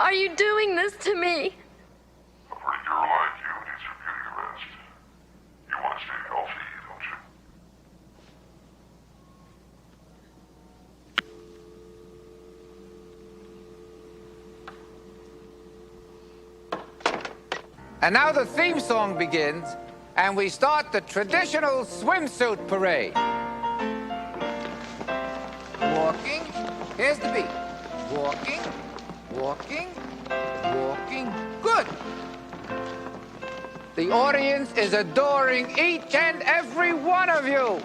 are you doing this to me? For your life, you need some beauty rest. You want to stay healthy, don't you? And now the theme song begins, and we start the traditional swimsuit parade. Walking, here's the beat. Walking, walking, walking, good. The audience is adoring each and every one of you.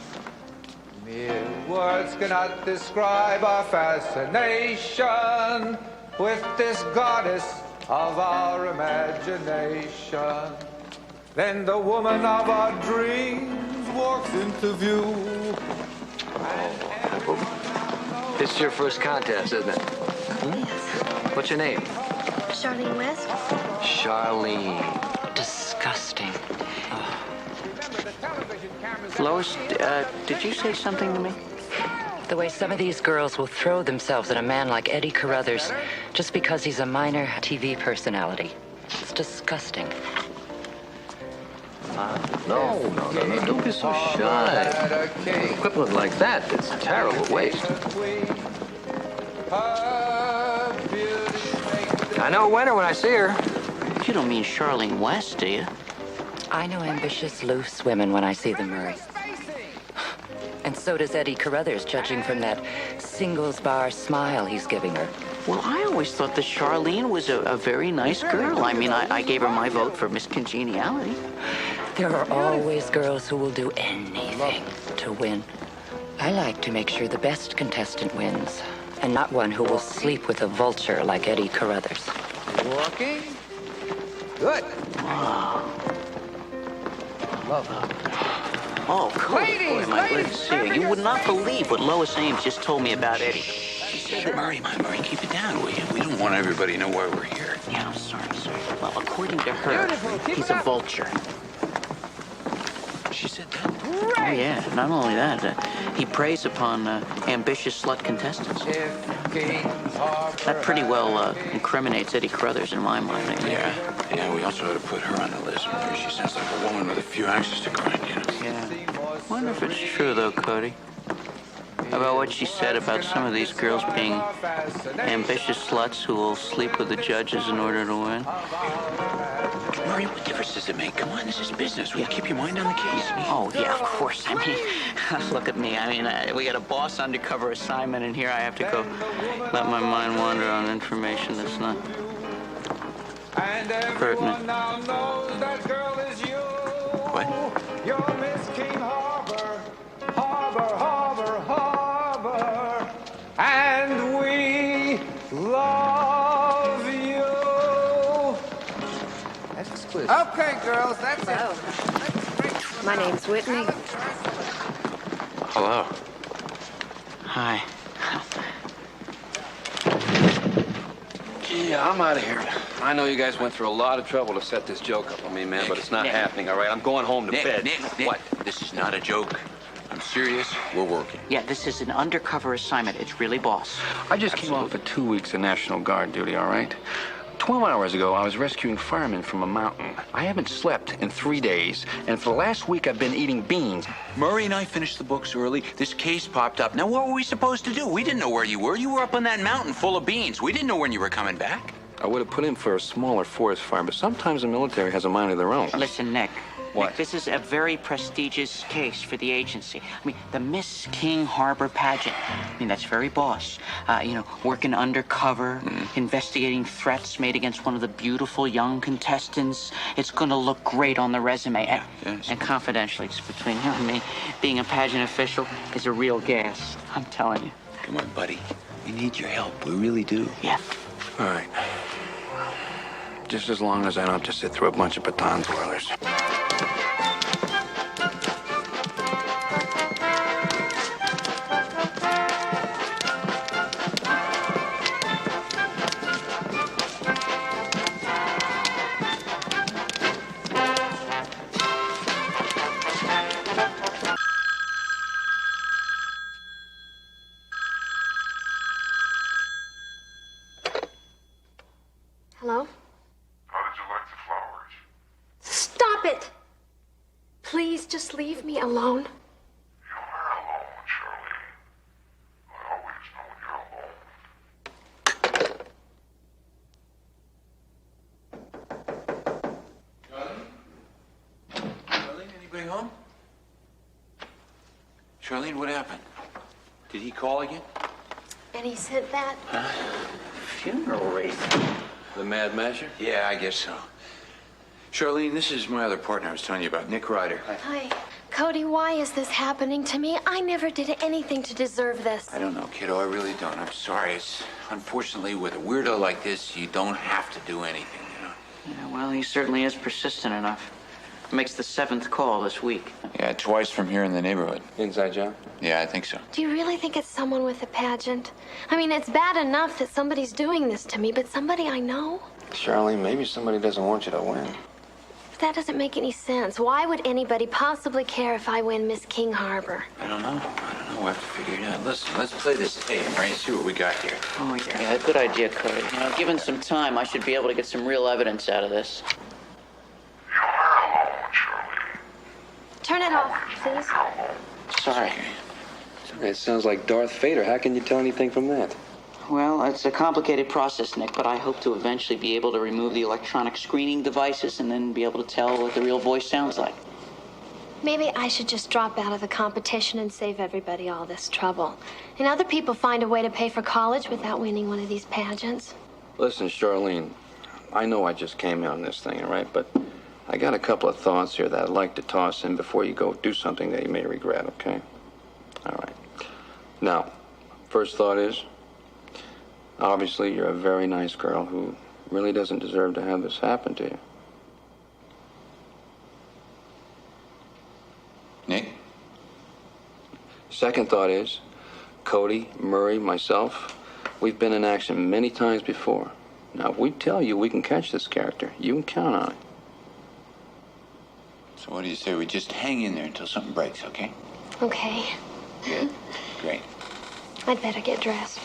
Mere words cannot describe our fascination with this goddess of our imagination. Then the woman of our dreams walks into view. This is your first contest, isn't it? Yes. What's your name? Charlene West? Charlene. Disgusting. Lois, did you say something to me? The way some of these girls will throw themselves at a man like Eddie Carruthers just because he's a minor TV personality. It's disgusting. No, don't be so shy. Equipment like that, it's a terrible waste. I know a winner when I see her. You don't mean Charlene West, do you? I know ambitious, loose women when I see them, Murray. And so does Eddie Carruthers, judging from that singles bar smile he's giving her. Well, I always thought that Charlene was a very nice girl. I mean, I gave her my vote for Miss Congeniality. There are always girls who will do anything to win. I like to make sure the best contestant wins, and not one who will sleep with a vulture like Eddie Carruthers. Walking, good. Wow. Love her. Oh, cool. Ladies, Boy, am I glad to see you. You would not believe what Lois Ames just told me about Eddie. She said that... Murray, keep it down, will you? We don't want everybody to know why we're here. Yeah, I'm sorry. Well, according to her, he's a vulture. She said that? Oh, yeah. Not only that, he preys upon ambitious slut contestants. That pretty well incriminates Eddie Carruthers in my mind. Yeah, we also ought to put her on the list. She sounds like a woman with a few axes to grind, you know? Yeah. Wonder if it's true, though, Cody. About what she said about some of these girls being ambitious sluts who will sleep with the judges in order to win. Murray, what difference does it make? Come on, this is business. Will you keep your mind on the case? Oh, yeah, of course. I mean, look at me. I mean, we got a boss undercover assignment, and here I have to go let my mind wander on information that's not pertinent. What? You're Miss King Harbor, and we love you. That's exclusive. Okay, girls, that's it. My name's Whitney. Hello. Hi. Yeah, I'm out of here. I know you guys went through a lot of trouble to set this joke up on me, man, but it's not happening, all right? I'm going home to bed. Nick. What? This is not a joke. I'm serious. We're working. Yeah, this is an undercover assignment. It's really boss. I just came off for 2 weeks of National Guard duty, all right? 12 hours ago, I was rescuing firemen from a mountain. I haven't slept in 3 days, and for the last week, I've been eating beans. Murray and I finished the books early. This case popped up. Now, what were we supposed to do? We didn't know where you were. You were up on that mountain full of beans. We didn't know when you were coming back. I would have put in for a smaller forest fire, but sometimes the military has a mind of their own. Listen, Nick. What? Nick, this is a very prestigious case for the agency. I mean, the Miss King Harbor Pageant. I mean, that's very boss. Working undercover, investigating threats made against one of the beautiful young contestants. It's going to look great on the resume. Yes. And confidentially, it's between you and me, being a pageant official is a real gas. I'm telling you. Come on, buddy. We need your help. We really do. Yeah. All right. Just as long as I don't have to sit through a bunch of baton twirlers. Hello? How did you like the flowers? Stop it! Please just leave me alone. You're alone, Charlene. I always know you're alone. Charlene, anybody home? Charlene, what happened? Did he call again? And he said that? Funeral wreath. The Mad Masher? Yeah, I guess so. Charlene, this is my other partner I was telling you about, Nick Ryder. Hi. Cody, why is this happening to me? I never did anything to deserve this. I don't know, kiddo. I really don't. I'm sorry. It's unfortunately with a weirdo like this, you don't have to do anything, you know. Yeah, well, he certainly is persistent enough. Makes the 7th call this week. Yeah, twice from here in the neighborhood. Inside job? Yeah, I think so. Do you really think it's someone with a pageant? I mean, it's bad enough that somebody's doing this to me, but somebody I know? Charlene, maybe somebody doesn't want you to win. That doesn't make any sense. Why would anybody possibly care if I win Miss King Harbor? I don't know. We'll have to figure it out. Listen, let's play this tape, right? See what we got here. Oh, yeah, good idea, Cody. You know, given some time, I should be able to get some real evidence out of this. You're alone, Charlene. Turn it off, please. Sorry. It sounds like Darth Vader. How can you tell anything from that? Well, it's a complicated process, Nick, but I hope to eventually be able to remove the electronic screening devices and then be able to tell what the real voice sounds like. Maybe I should just drop out of the competition and save everybody all this trouble. And other people find a way to pay for college without winning one of these pageants. Listen, Charlene, I know I just came in on this thing, all right? But I got a couple of thoughts here that I'd like to toss in before you go do something that you may regret, okay? All right. Now, first thought is, obviously, you're a very nice girl who really doesn't deserve to have this happen to you. Nick? Second thought is, Cody, Murray, myself, we've been in action many times before. Now, if we tell you we can catch this character, you can count on it. So what do you say we just hang in there until something breaks, okay? Okay. Good. Great. I'd better get dressed.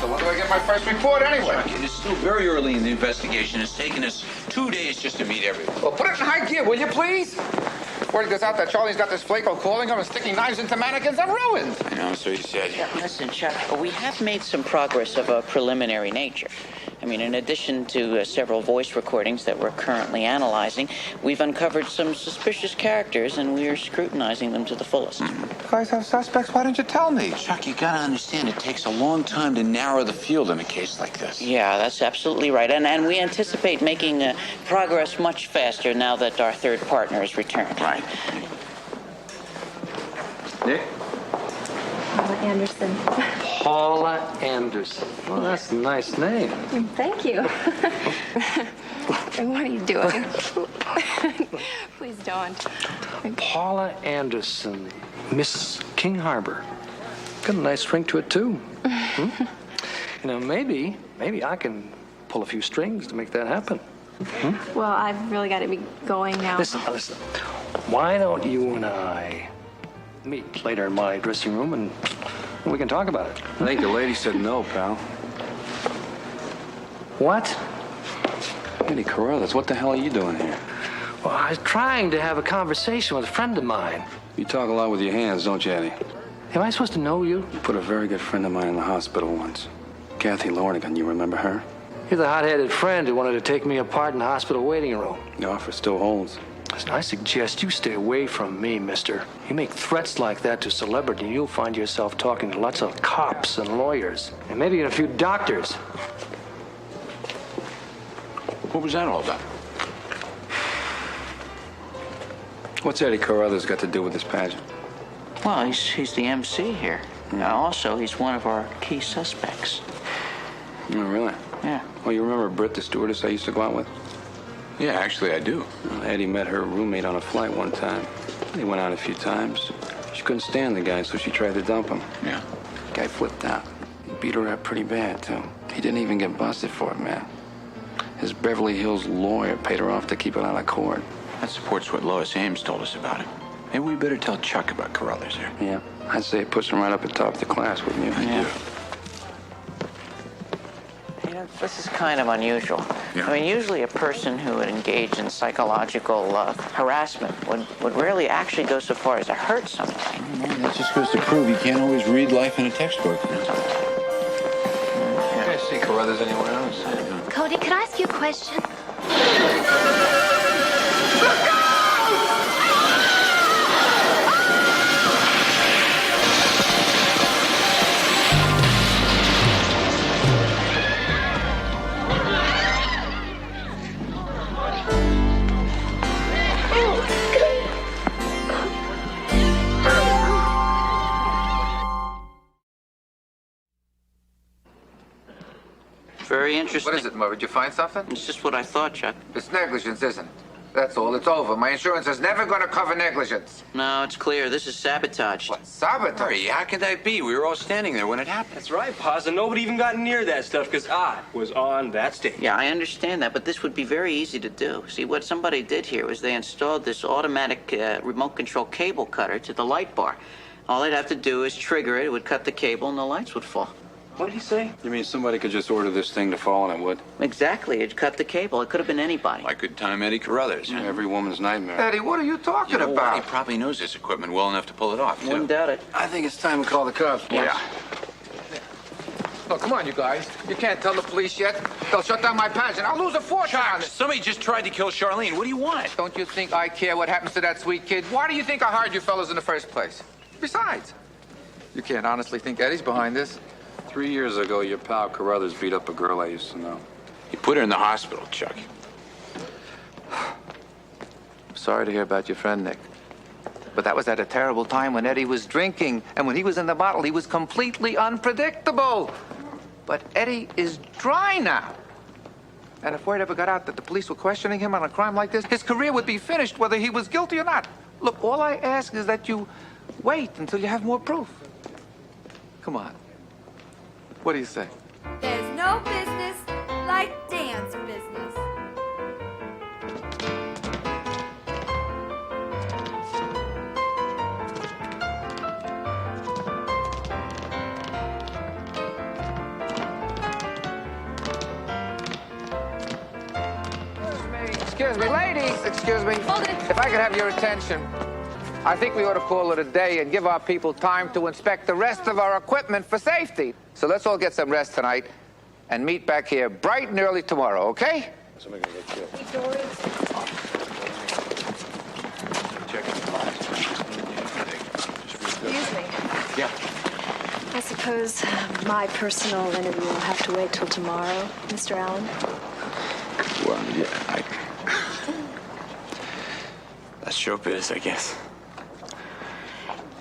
So when do I get my first report anyway? It is still very early in the investigation. It's taken us 2 days just to meet everyone. Well, put it in high gear, will you, please? Word goes out that Charlie's got this flaco calling him and sticking knives into mannequins. I'm ruined. I know, so he said. Listen, Chuck, we have made some progress of a preliminary nature. I mean, in addition to several voice recordings that we're currently analyzing, we've uncovered some suspicious characters, and we are scrutinizing them to the fullest. You guys have suspects? Why didn't you tell me? Chuck, you gotta understand, it takes a long time to narrow the field in a case like this. Yeah, that's absolutely right. And we anticipate making progress much faster now that our third partner has returned. Right. Nick? Paula Anderson. Paula Anderson. Well, that's a nice name. Thank you. What are you doing? Please don't. Paula Anderson, Miss King Harbor. Got a nice ring to it, too. Hmm? You know, maybe I can pull a few strings to make that happen. Hmm? Well, I've really got to be going now. Listen. Why don't you and I meet later in my dressing room and we can talk about it? I think the lady said no, pal. What? Eddie Carruthers, what the hell are you doing here? Well, I was trying to have a conversation with a friend of mine. You talk a lot with your hands, don't you, Eddie? Am I supposed to know you? You put a very good friend of mine in the hospital once. Kathy Lornigan, you remember her? You're the hot-headed friend who wanted to take me apart in the hospital waiting room. The offer still holds. Listen, I suggest you stay away from me, mister. You make threats like that to celebrity, and you'll find yourself talking to lots of cops and lawyers, and maybe even a few doctors. What was that all about? What's Eddie Carruthers got to do with this pageant? Well, he's the MC here. Also, he's one of our key suspects. Oh, really? Yeah. Oh, you remember Britt, the stewardess I used to go out with? Yeah, actually, I do. Well, Eddie met her roommate on a flight one time. They went out a few times. She couldn't stand the guy, so she tried to dump him. Yeah. The guy flipped out. beat her up pretty bad, too. He didn't even get busted for it, man. His Beverly Hills lawyer paid her off to keep it out of court. That supports what Lois Ames told us about him. Maybe we better tell Chuck about Carruthers here. Yeah, I'd say it puts him right up at top of the class, wouldn't you? Yeah. You know, this is kind of unusual. Yeah. I mean, usually a person who would engage in psychological harassment would rarely actually go so far as to hurt somebody. That just goes to prove you can't always read life in a textbook. You guys see Carruthers anywhere else? Cody, could I ask you a question? Very interesting. What is it, Murray? Did you find something? It's just what I thought, Chuck. It's negligence, isn't it? That's all. It's over. My insurance is never going to cover negligence. No, it's clear. This is sabotage. What? Sabotage? Murray, how could that be? We were all standing there when it happened. That's right, Paz, and nobody even got near that stuff because I was on that stage. Yeah, I understand that, but this would be very easy to do. See, what somebody did here was they installed this automatic remote control cable cutter to the light bar. All they'd have to do is trigger it, it would cut the cable, and the lights would fall. What did he say? You mean somebody could just order this thing to fall and it would? Exactly, it'd cut the cable. It could have been anybody. I could time Eddie Carruthers. Every woman's nightmare. Eddie, what are you talking You know what? about? He probably knows this equipment well enough to pull it off, too. Wouldn't doubt it. I think it's time to call the cops, boys. Yeah. Look, come on, you guys. You can't tell the police yet. They'll shut down my pageant. I'll lose a fortune on it. Somebody just tried to kill Charlene. What do you want? Don't you think I care what happens to that sweet kid? Why do you think I hired you fellas in the first place? Besides, you can't honestly think Eddie's behind this. 3 years ago, your pal Carruthers beat up a girl I used to know. You put her in the hospital, Chuck. Sorry to hear about your friend, Nick. But that was at a terrible time when Eddie was drinking. And when he was in the bottle, he was completely unpredictable. But Eddie is dry now. And if word ever got out that the police were questioning him on a crime like this, his career would be finished whether he was guilty or not. Look, all I ask is that you wait until you have more proof. Come on. What do you say? There's no business like dance business. Excuse me, ladies, excuse me. Hold it. If I could have your attention, I think we ought to call it a day and give our people time to inspect the rest of our equipment for safety. So let's all get some rest tonight and meet back here bright and early tomorrow, okay? Somebody gonna get killed. Excuse me. Yeah. I suppose my personal interview will have to wait till tomorrow, Mr. Allen. Well, yeah, that's showbiz, I guess.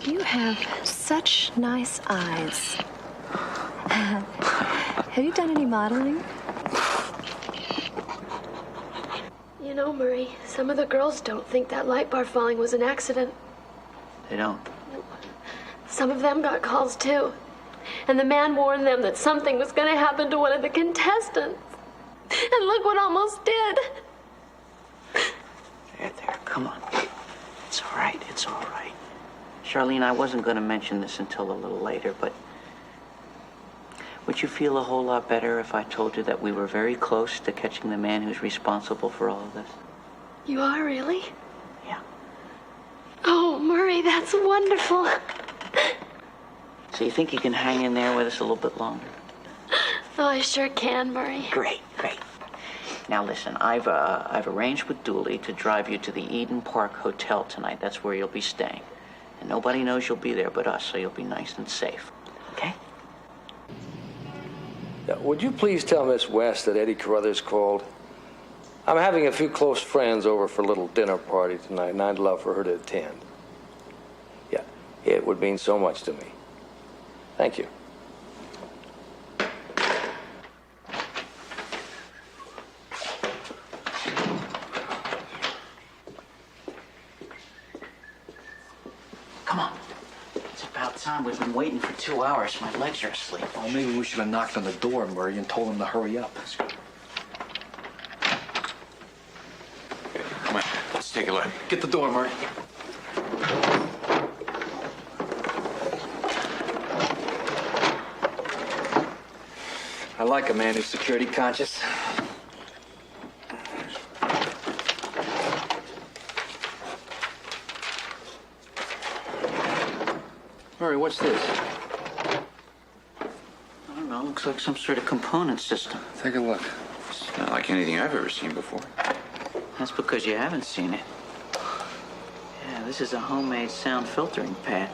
You have such nice eyes. Have you done any modeling? You know, Murray, some of the girls don't think that light bar falling was an accident. They don't. Some of them got calls, too. And the man warned them that something was going to happen to one of the contestants. And look what almost did. There, come on. It's all right, it's all right. Charlene, I wasn't going to mention this until a little later, but would you feel a whole lot better if I told you that we were very close to catching the man who's responsible for all of this? You are, really? Yeah. Oh, Murray, that's wonderful. So you think you can hang in there with us a little bit longer? Oh, I sure can, Murray. Great, great. Now listen, I've arranged with Dooley to drive you to the Eden Park Hotel tonight. That's where you'll be staying. And nobody knows you'll be there but us, so you'll be nice and safe. Okay? Yeah, would you please tell Miss West that Eddie Carruthers called? I'm having a few close friends over for a little dinner party tonight, and I'd love for her to attend. Yeah, it would mean so much to me. Thank you. Come on. It's about time. We've been waiting for 2 hours. My legs are asleep. Well, maybe we should have knocked on the door, Murray, and told him to hurry up. Come on, let's take a look. Get the door, Murray. I like a man who's security conscious. Murray, what's this? I don't know. Looks like some sort of component system. Take a look. It's not like anything I've ever seen before. That's because you haven't seen it. Yeah, this is a homemade sound filtering pad.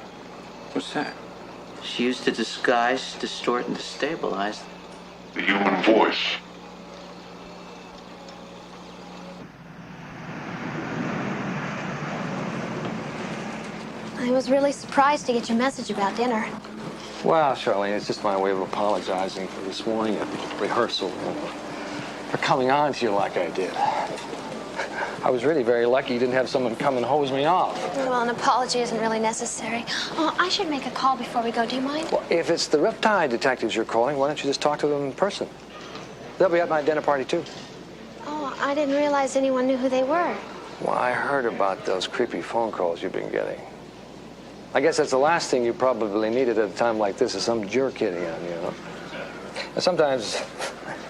What's that? It's used to disguise, distort, and destabilize. The human voice. I was really surprised to get your message about dinner. Well, Charlene, it's just my way of apologizing for this morning at rehearsal, for coming on to you like I did. I was really very lucky you didn't have someone come and hose me off. Well, an apology isn't really necessary. Oh, I should make a call before we go. Do you mind? Well, if it's the Riptide detectives you're calling, why don't you just talk to them in person? They'll be at my dinner party, too. Oh, I didn't realize anyone knew who they were. Well, I heard about those creepy phone calls you've been getting. I guess that's the last thing you probably needed at a time like this is some jerk hitting on you, know? And sometimes,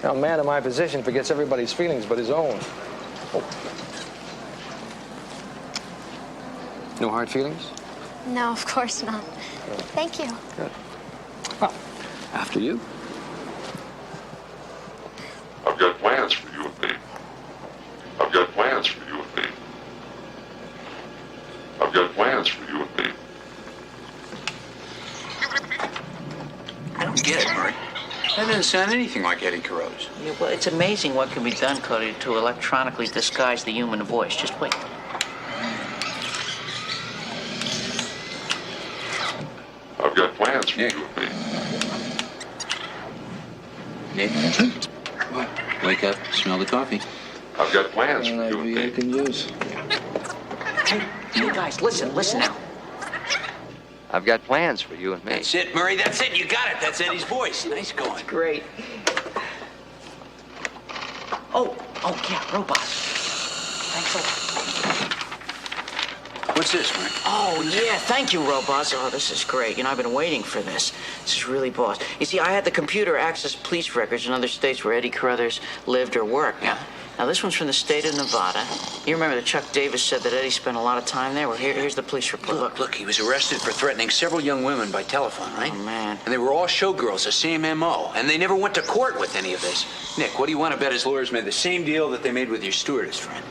a man in my position forgets everybody's feelings but his own. Oh. No hard feelings? No, of course not. Good. Thank you. Good. Well, after you. I've got plans for you and me. I've got plans for you and me. I've got plans for you and me. I don't get it, Murray. That doesn't sound anything like Eddie Carruthers. Yeah, well, it's amazing what can be done, Cody, to electronically disguise the human voice. Just wait. I've got plans for Nick. you and me. Nick? What? Wake up, smell the coffee. I've got plans for you and me. I can use. Hey, guys, listen now. I've got plans for you and me. That's it, Murray. That's it. You got it. That's Eddie's voice. Nice going. Great. Oh, yeah, robots. Thanks a lot. What's this, Murray? Oh, yeah, thank you, robots. Oh, this is great. You know, I've been waiting for this. This is really boss. You see, I had the computer access police records in other states where Eddie Carruthers lived or worked. Yeah. Now, this one's from the state of Nevada. You remember that Chuck Davis said that Eddie spent a lot of time there? Well, here's the police report. Look, he was arrested for threatening several young women by telephone, right? Oh, man. And they were all showgirls, the same M.O., and they never went to court with any of this. Nick, what do you want to bet his lawyers made the same deal that they made with your stewardess friend?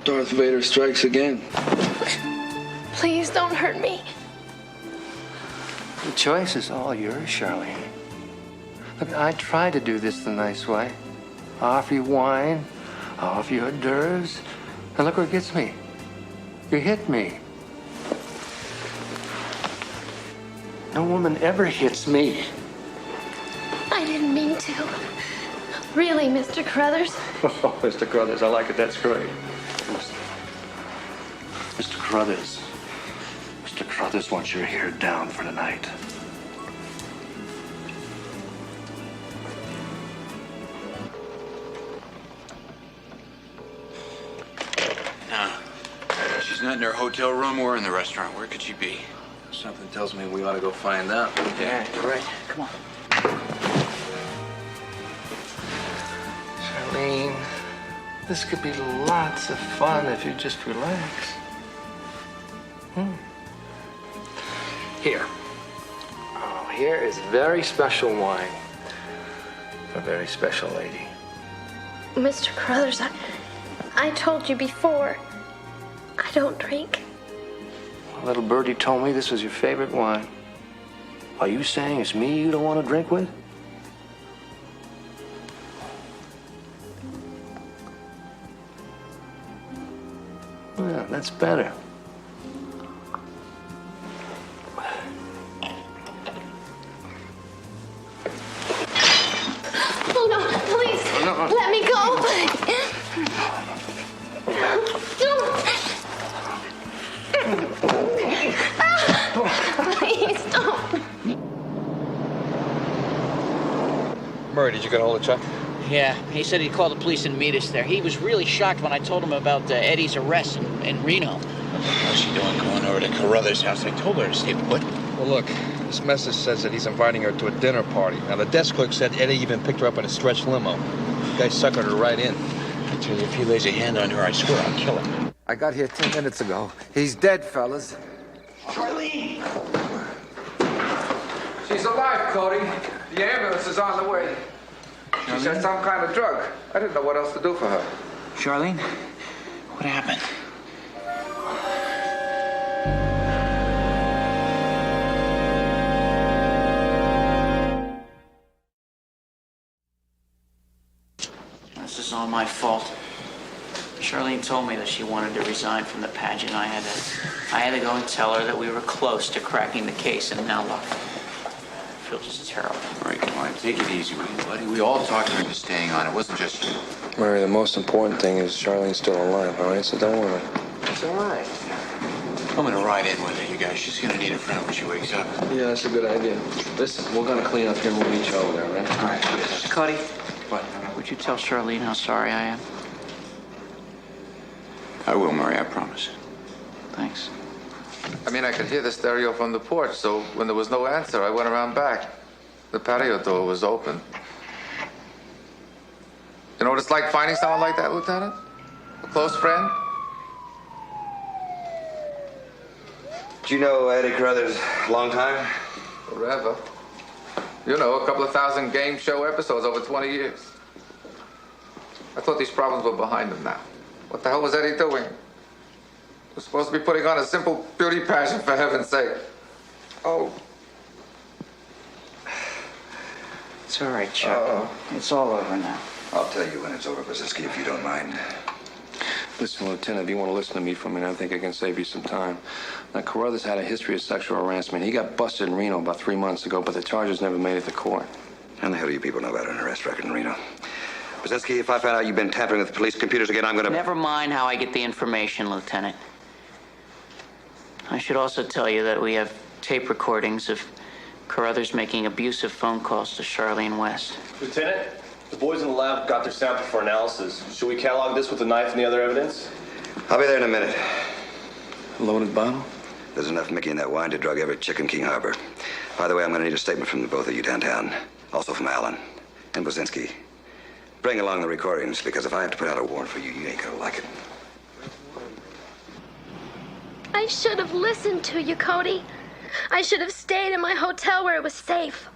Darth Vader strikes again. Please don't hurt me. The choice is all yours, Charlene. Look, I tried to do this the nice way. I offer you wine, I offer you hors d'oeuvres, and look where it gets me. You hit me. No woman ever hits me. I didn't mean to. Really, Mr. Carruthers? Oh, Mr. Carruthers, I like it. That's great. Mr. Carruthers. Mr. Carruthers wants your hair down for tonight. No. She's not in her hotel room or in the restaurant. Where could she be? Something tells me we ought to go find out. Yeah, You're right. Come on. Charlene, this could be lots of fun if you just relax. Here. Oh, here is very special wine. For a very special lady. Mr. Carruthers, I told you before, I don't drink. A little birdie told me this was your favorite wine. Are you saying it's me you don't want to drink with? Well, that's better. Oh, no, please, let me go. No. Murray, did you get a hold of Chuck? Yeah, he said he'd call the police and meet us there. He was really shocked when I told him about Eddie's arrest in Reno. What's she doing going over to Carruthers' house? I told her to stay put. Well, look, this message says that he's inviting her to a dinner party. Now, the desk clerk said Eddie even picked her up in a stretch limo. The guy suckered her right in. I tell you, if he lays a hand on her, I swear I'll kill him. I got here 10 minutes ago. He's dead, fellas. Charlene! She's alive, Cody. The ambulance is on the way. She said some kind of drug. I didn't know what else to do for her. Charlene? What happened? This is all my fault. Charlene told me that she wanted to resign from the pageant. I had to go and tell her that we were close to cracking the case, and now look. I feel just terrible. All right, come on, take it easy with you, buddy. We all talked her into staying on. It wasn't just you. Murray, the most important thing is Charlene's still alive, all right? So don't worry. It's all right. I'm gonna ride in with her, you guys. She's gonna need a friend when she wakes up. Yeah, that's a good idea. Listen, we're gonna clean up here and we'll meet you over there, right? All right, Cody, What? would you tell Charlene how sorry I am? I will, Murray, I promise. Thanks. I mean, I could hear the stereo from the porch, so when there was no answer, I went around back. The patio door was open. You know what it's like finding someone like that, Lieutenant? A close friend? Did you know Eddie Carruthers a long time? Forever. You know, a couple of thousand game show episodes over 20 years. I thought these problems were behind him now. What the hell was Eddie doing? He was supposed to be putting on a simple beauty pageant, for heaven's sake. Oh. It's all right, Chuck. It's all over now. I'll tell you when it's over, Brzezinski, if you don't mind. Listen, Lieutenant, if you want to listen to me for a minute, I think I can save you some time. Now, Carruthers had a history of sexual harassment. He got busted in Reno about 3 months ago, but the charges never made it to court. How the hell do you people know about an arrest record in Reno? Brzezinski, if I find out you've been tampering with police computers again, I'm gonna... Never mind how I get the information, Lieutenant. I should also tell you that we have tape recordings of Carruthers making abusive phone calls to Charlene West. Lieutenant, the boys in the lab got their sample for analysis. Should we catalog this with the knife and the other evidence? I'll be there in a minute. Loaded bottle? There's enough Mickey in that wine to drug every chick in King Harbor. By the way, I'm gonna need a statement from the both of you downtown. Also from Allen and Brzezinski. Bring along the recordings, because if I have to put out a warrant for you, you ain't gonna like it. I should have listened to you, Cody. I should have stayed in my hotel where it was safe.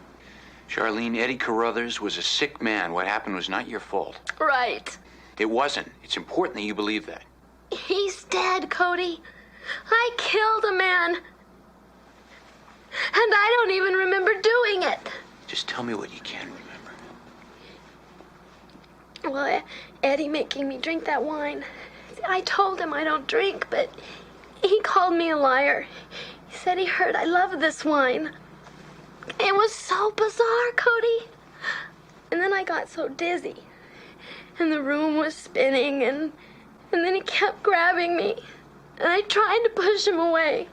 Charlene, Eddie Carruthers was a sick man. What happened was not your fault. Right. It wasn't. It's important that you believe that. He's dead, Cody. I killed a man. And I don't even remember doing it. Just tell me what you can remember. Well, Eddie making me drink that wine. I told him I don't drink, but he called me a liar. He said he heard I loved this wine. It was so bizarre, Cody. And then I got so dizzy. And the room was spinning, and then he kept grabbing me. And I tried to push him away.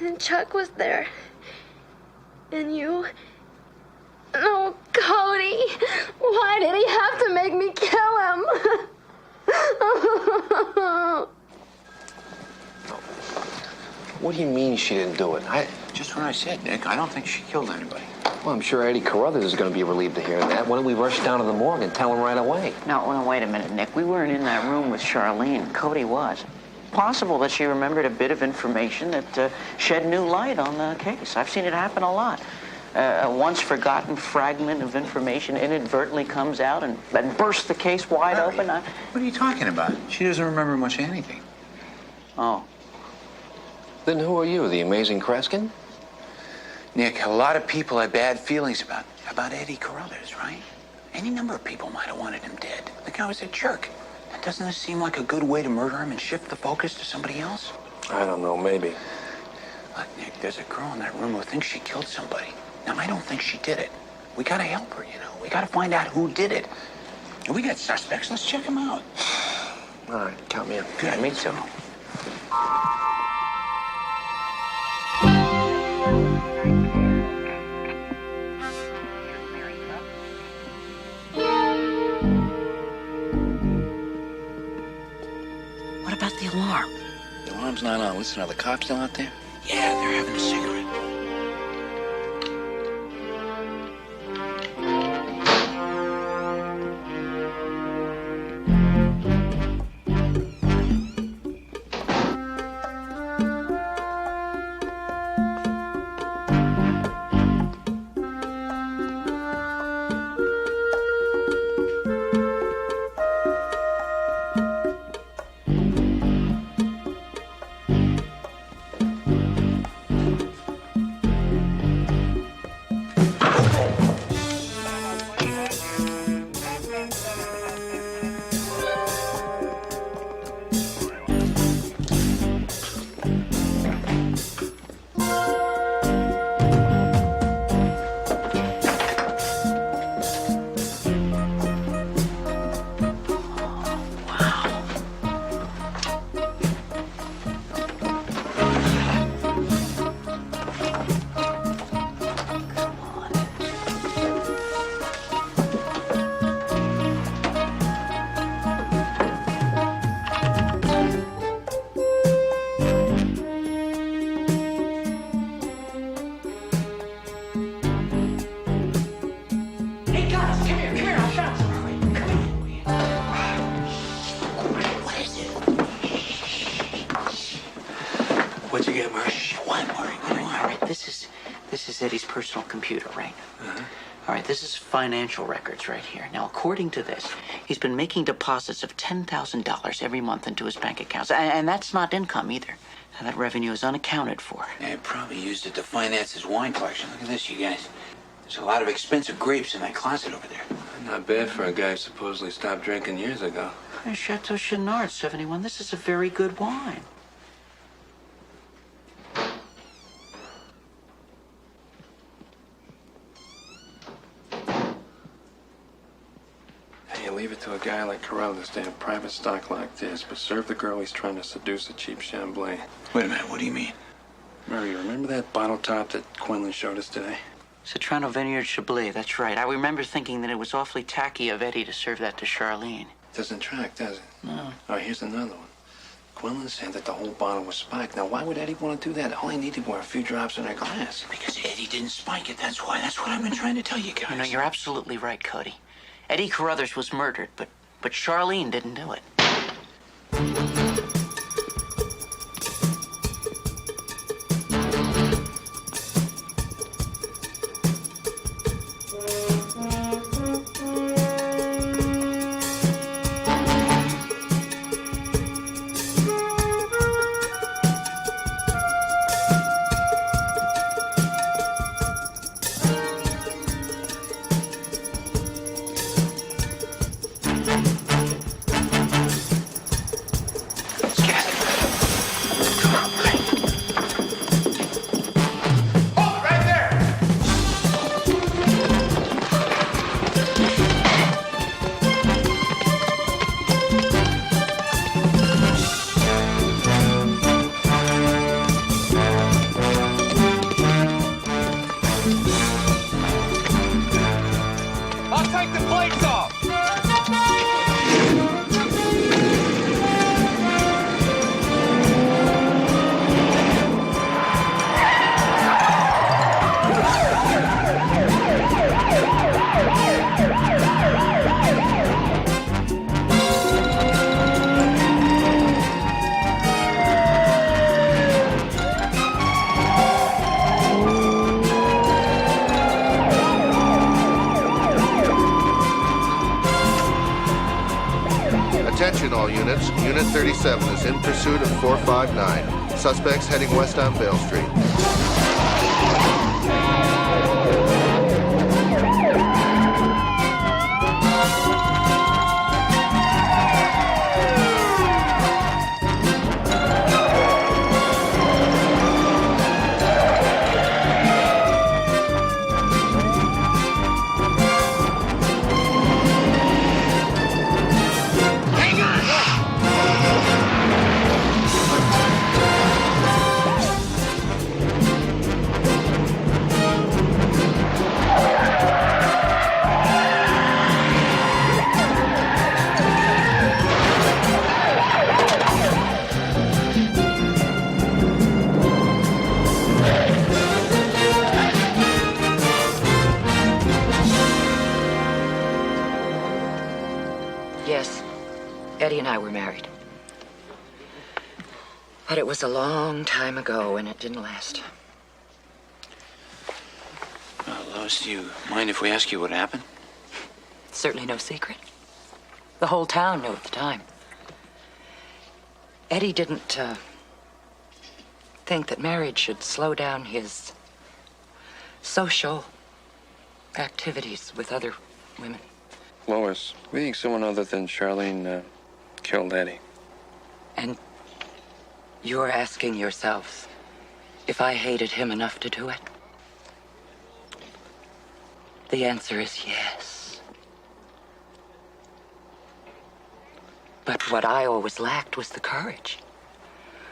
And Chuck was there. And you... Oh, Cody, why did he have to make me kill him? What do you mean she didn't do it? Just what I said, Nick. I don't think she killed anybody. Well, I'm sure Eddie Carruthers is going to be relieved to hear that. Why don't we rush down to the morgue and tell him right away? No, wait a minute, Nick. We weren't in that room with Charlene. Cody was. Possible that she remembered a bit of information that shed new light on the case. I've seen it happen a lot. A once forgotten fragment of information inadvertently comes out and bursts the case wide open. What are you talking about? She doesn't remember much of anything. Oh. Then who are you, the amazing Kreskin? Nick, a lot of people had bad feelings about Eddie Carruthers, right? Any number of people might have wanted him dead. The guy was a jerk. And doesn't this seem like a good way to murder him and shift the focus to somebody else? I don't know, maybe. Look, Nick, there's a girl in that room who thinks she killed somebody. Now, I don't think she did it. We gotta help her, you know. We gotta find out who did it. And we got suspects. Let's check them out. All right, count me in. Good, me too. listen, are the cops still out there? Yeah, they're having a cigarette. What'd you get, Murray? What, Murray? What do you want? All right, this is Eddie's personal computer, right? Uh-huh. All right, this is financial records right here. Now, according to this, he's been making deposits of $10,000 every month into his bank accounts, and that's not income either. And that revenue is unaccounted for. Yeah, he probably used it to finance his wine collection. Look at this, you guys. There's a lot of expensive grapes in that closet over there. Not bad for a guy who supposedly stopped drinking years ago. Chateau Chenard, 71. This is a very good wine. Hey, you leave it to a guy like Carruthers to have private stock like this, but serve the girl he's trying to seduce a cheap Chambly. Wait a minute, what do you mean? Murray, remember that bottle top that Quinlan showed us today? Citrano Vineyard Chablis, that's right. I remember thinking that it was awfully tacky of Eddie to serve that to Charlene. Doesn't track, does it? No. All right, here's another one. Quinlan said that the whole bottle was spiked. Now, why would Eddie want to do that? All he needed were a few drops in her glass. Because Eddie didn't spike it, that's why. That's what I've been trying to tell you guys. You know, you're absolutely right, Cody. Eddie Carruthers was murdered, but Charlene didn't do it. Attention all units. Unit 37 is in pursuit of 459. Suspects heading west on Bale Street. Eddie and I were married. But it was a long time ago, and it didn't last. Lois, do you mind if we ask you what happened? Certainly no secret. The whole town knew at the time. Eddie didn't think that marriage should slow down his social activities with other women. Lois, we think someone other than Charlene killed Eddie. And you're asking yourself if I hated him enough to do it? The answer is yes. But what I always lacked was the courage.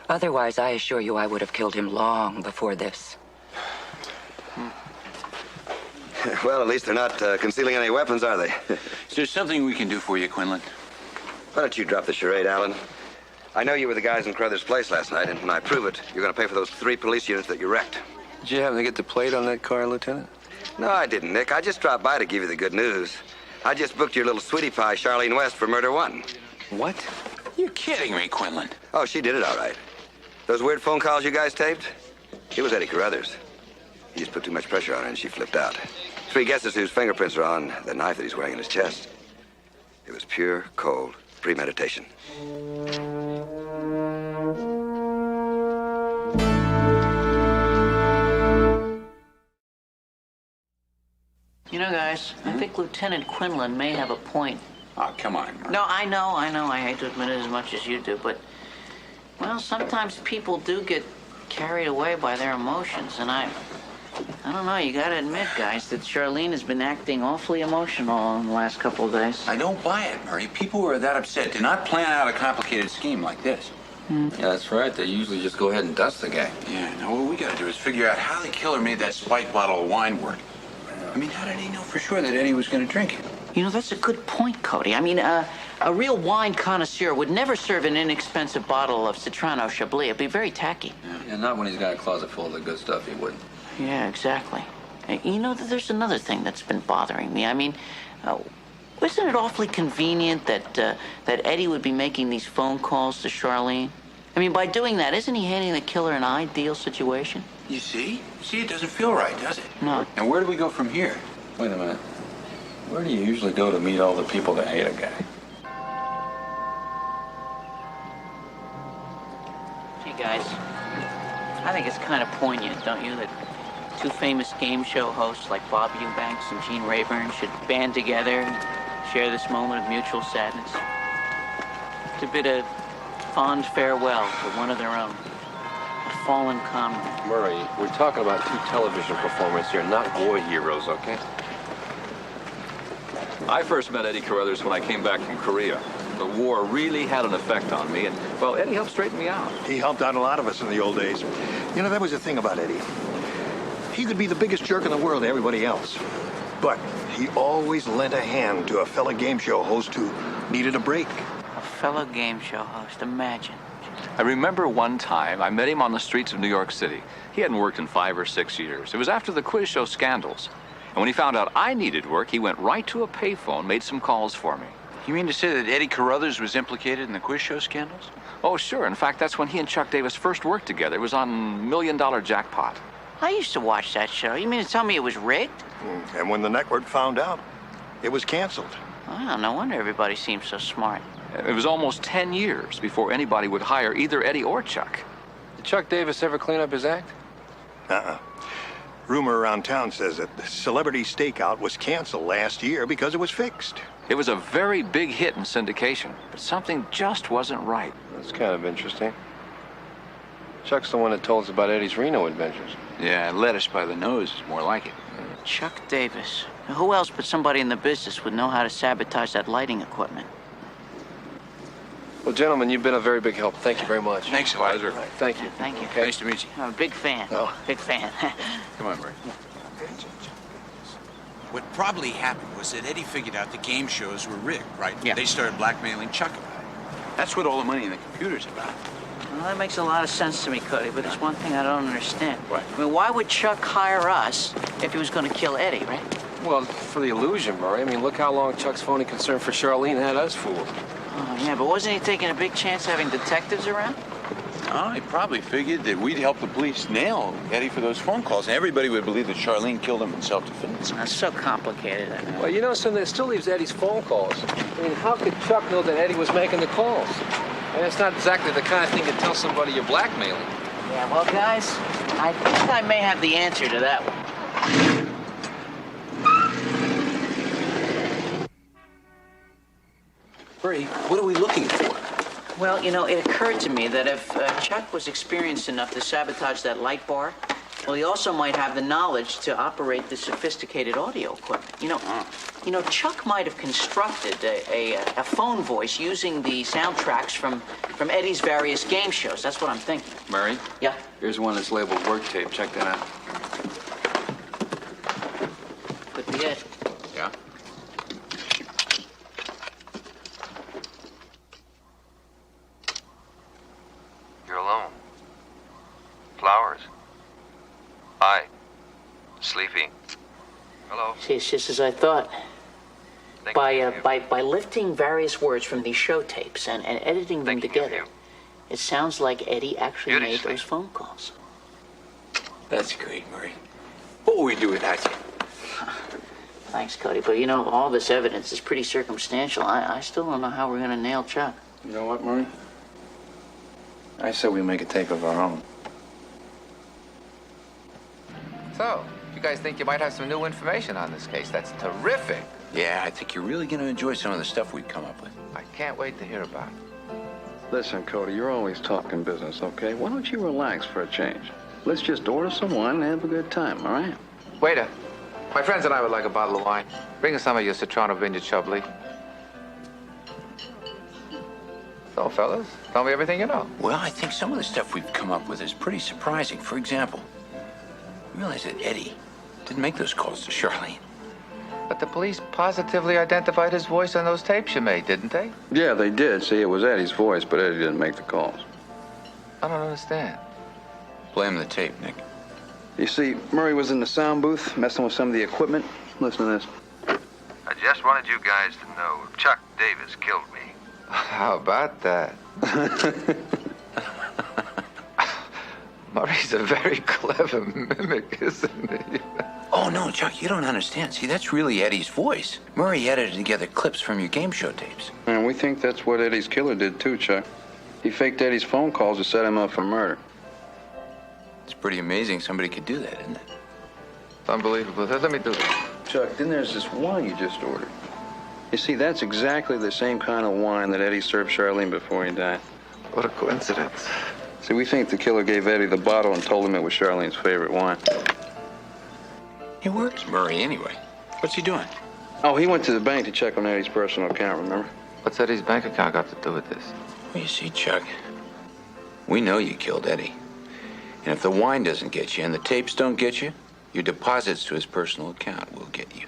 Otherwise, I assure you, I would have killed him long before this. Well, at least they're not concealing any weapons, are they? Is there something we can do for you, Quinlan? Why don't you drop the charade, Alan? I know you were the guys in Carruthers' place last night, and when I prove it, you're going to pay for those 3 police units that you wrecked. Did you happen to get the plate on that car, Lieutenant? No, I didn't, Nick. I just dropped by to give you the good news. I just booked your little sweetie pie, Charlene West, for murder 1. What? You're kidding me, Quinlan. Oh, she did it all right. Those weird phone calls you guys taped? It was Eddie Carruthers. He just put too much pressure on her, and she flipped out. 3 guesses whose fingerprints are on the knife that he's wearing in his chest. It was pure, cold premeditation. You know, guys, I think Lieutenant Quinlan may have a point. Oh, come on. No, I know. I hate to admit it as much as you do, but, well, sometimes people do get carried away by their emotions, and I don't know, you gotta admit, guys, that Charlene has been acting awfully emotional in the last couple of days. I don't buy it, Murray. People who are that upset do not plan out a complicated scheme like this. Yeah, that's right. They usually just go ahead and dust the guy. Yeah, no, what we gotta do is figure out how the killer made that spiked bottle of wine work. I mean, how did he know for sure that Eddie was gonna drink it? You know, that's a good point, Cody. I mean, a real wine connoisseur would never serve an inexpensive bottle of Citrano Chablis. It'd be very tacky. Yeah, not when he's got a closet full of the good stuff, he wouldn't. Yeah, exactly. You know, there's another thing that's been bothering me. I mean, isn't it awfully convenient that Eddie would be making these phone calls to Charlene? I mean, by doing that, isn't he handing the killer an ideal situation? You see? See, it doesn't feel right, does it? No. And where do we go from here? Wait a minute. Where do you usually go to meet all the people that hate a guy? Gee, guys, I think it's kind of poignant, don't you, that 2 famous game show hosts like Bob Eubanks and Gene Rayburn should band together and share this moment of mutual sadness. To bid a fond farewell to one of their own, a fallen comrade. Murray, we're talking about 2 television performers here, not war heroes, okay? I first met Eddie Carruthers when I came back from Korea. The war really had an effect on me, and, well, Eddie helped straighten me out. He helped out a lot of us in the old days. You know, that was the thing about Eddie. He could be the biggest jerk in the world to everybody else. But he always lent a hand to a fellow game show host who needed a break. A fellow game show host, imagine. I remember one time I met him on the streets of New York City. He hadn't worked in 5 or 6 years. It was after the quiz show scandals. And when he found out I needed work, he went right to a payphone, made some calls for me. You mean to say that Eddie Carruthers was implicated in the quiz show scandals? Oh, sure. In fact, that's when he and Chuck Davis first worked together. It was on $1 Million Jackpot. I used to watch that show. You mean to tell me it was rigged? And when the network found out, it was canceled. Wow, no wonder everybody seems so smart. It was almost 10 years before anybody would hire either Eddie or Chuck. Did Chuck Davis ever clean up his act? Rumor around town says that the Celebrity Stakeout was canceled last year because it was fixed. It was a very big hit in syndication, but something just wasn't right. That's kind of interesting. Chuck's the one that told us about Eddie's Reno adventures. Yeah, led us by the nose is more like it. Chuck Davis. Who else but somebody in the business would know how to sabotage that lighting equipment? Well, gentlemen, you've been a very big help. Thank you very much. Thanks a lot. Thank you. Thank you. Okay. Nice to meet you. I'm a big fan. Oh. Big fan. Come on, Murray. What probably happened was that Eddie figured out the game shows were rigged, right? Yeah. They started blackmailing Chuck about it. That's what all the money in the computer's about. Well, that makes a lot of sense to me, Cody, but there's one thing I don't understand. What? I mean, why would Chuck hire us if he was going to kill Eddie, right? Well, for the illusion, Murray. I mean, look how long Chuck's phony concern for Charlene had us fooled. Oh, yeah, but wasn't he taking a big chance having detectives around? Oh, he probably figured that we'd help the police nail Eddie for those phone calls, and everybody would believe that Charlene killed him in self-defense. That's so complicated. I know. Well, you know, son, that still leaves Eddie's phone calls. I mean, how could Chuck know that Eddie was making the calls? I mean, it's not exactly the kind of thing to tell somebody you're blackmailing. Yeah, well, guys, I think I may have the answer to that one. Murray, what are we looking for? Well, you know, it occurred to me that if Chuck was experienced enough to sabotage that light bar, well, he also might have the knowledge to operate the sophisticated audio equipment. You know, Chuck might have constructed a phone voice using the soundtracks from Eddie's various game shows. That's what I'm thinking. Murray? Yeah? Here's one that's labeled work tape. Check that out. Could be it. Yeah? You're alone. Flowers. Hi. Sleepy. Hello. See, it's just as I thought. By lifting various words from these show tapes and editing them together, it sounds like Eddie actually made those phone calls. That's great, Murray. What would we do without you? Thanks, Cody. But, you know, all this evidence is pretty circumstantial. I still don't know how we're going to nail Chuck. You know what, Murray? I said we make a tape of our own. So, you guys think you might have some new information on this case? That's terrific. Yeah, I think you're really going to enjoy some of the stuff we've come up with. I can't wait to hear about it. Listen, Cody, you're always talking business, okay? Why don't you relax for a change? Let's just order some wine and have a good time, all right? Waiter, my friends and I would like a bottle of wine. Bring us some of your Citrano Vineyard Chablis. So, fellas, tell me everything you know. Well, I think some of the stuff we've come up with is pretty surprising. For example, you realize that Eddie didn't make those calls to Charlene. But the police positively identified his voice on those tapes you made, didn't they? Yeah, they did. See, it was Eddie's voice, but Eddie didn't make the calls. I don't understand. Blame the tape, Nick. You see, Murray was in the sound booth messing with some of the equipment. Listen to this. I just wanted you guys to know Chuck Davis killed me. How about that? Murray's a very clever mimic, isn't he? Oh, no, Chuck, you don't understand. See, that's really Eddie's voice. Murray edited together clips from your game show tapes. And we think that's what Eddie's killer did, too, Chuck. He faked Eddie's phone calls to set him up for murder. It's pretty amazing somebody could do that, isn't it? It's unbelievable. Let me do it. Chuck, then there's this wine you just ordered. You see, that's exactly the same kind of wine that Eddie served Charlene before he died. What a coincidence. See, we think the killer gave Eddie the bottle and told him it was Charlene's favorite wine. He works Murray anyway. What's he doing? Oh, he went to the bank to check on Eddie's personal account, remember? What's Eddie's bank account got to do with this? Well, you see, Chuck, we know you killed Eddie. And if the wine doesn't get you and the tapes don't get you, your deposits to his personal account will get you.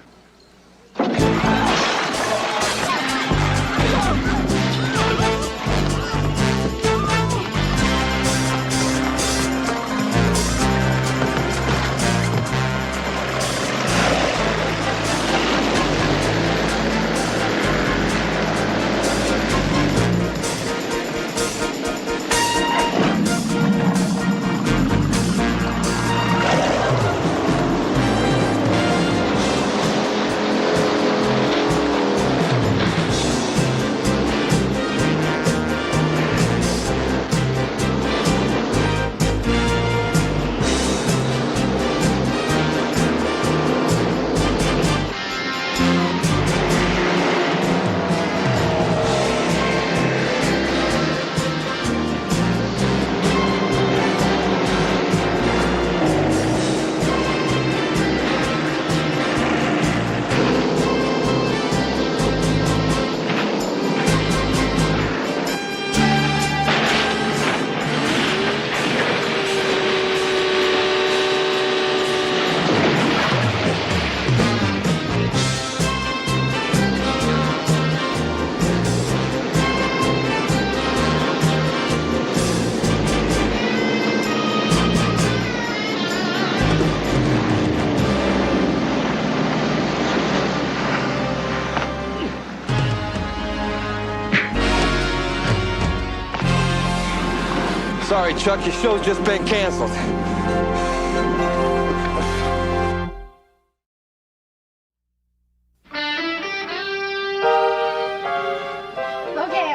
Sorry, Chuck, your show's just been canceled. Okay,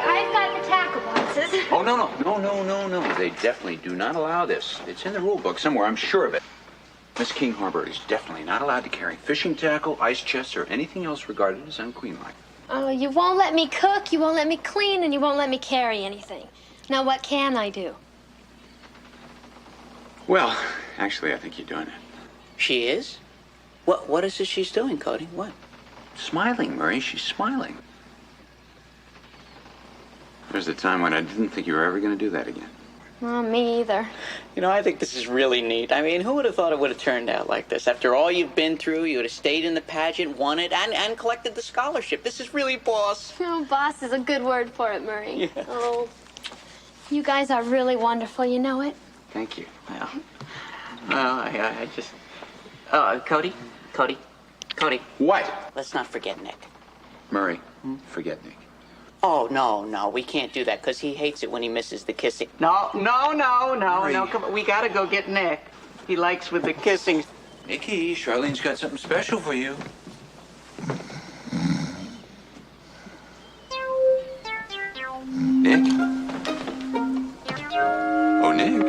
I've got the tackle boxes. Oh, no. They definitely do not allow this. It's in the rule book somewhere, I'm sure of it. Miss King Harbor is definitely not allowed to carry fishing tackle, ice chests, or anything else regarded as unqueenlike. Oh, you won't let me cook, you won't let me clean, and you won't let me carry anything. Now, what can I do? Well, actually, I think you're doing it. She is? What is it she's doing, Cody? What? Smiling, Murray. She's smiling. There's a time when I didn't think you were ever going to do that again. Well, me either. You know, I think this is really neat. I mean, who would have thought it would have turned out like this? After all you've been through, you would have stayed in the pageant, won it, and collected the scholarship. This is really boss. Oh, boss is a good word for it, Murray. Yeah. Oh, you guys are really wonderful, you know it? Thank you. Well, I just... Cody? What? Let's not forget Nick. Murray, forget Nick. Oh, no, we can't do that, because he hates it when he misses the kissing. No, come on, we gotta go get Nick. He likes with the kissing. Nicky, Charlene's got something special for you. Nick? Oh, Nick?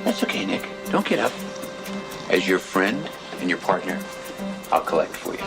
That's okay, Nick. Don't get up. As your friend and your partner, I'll collect for you.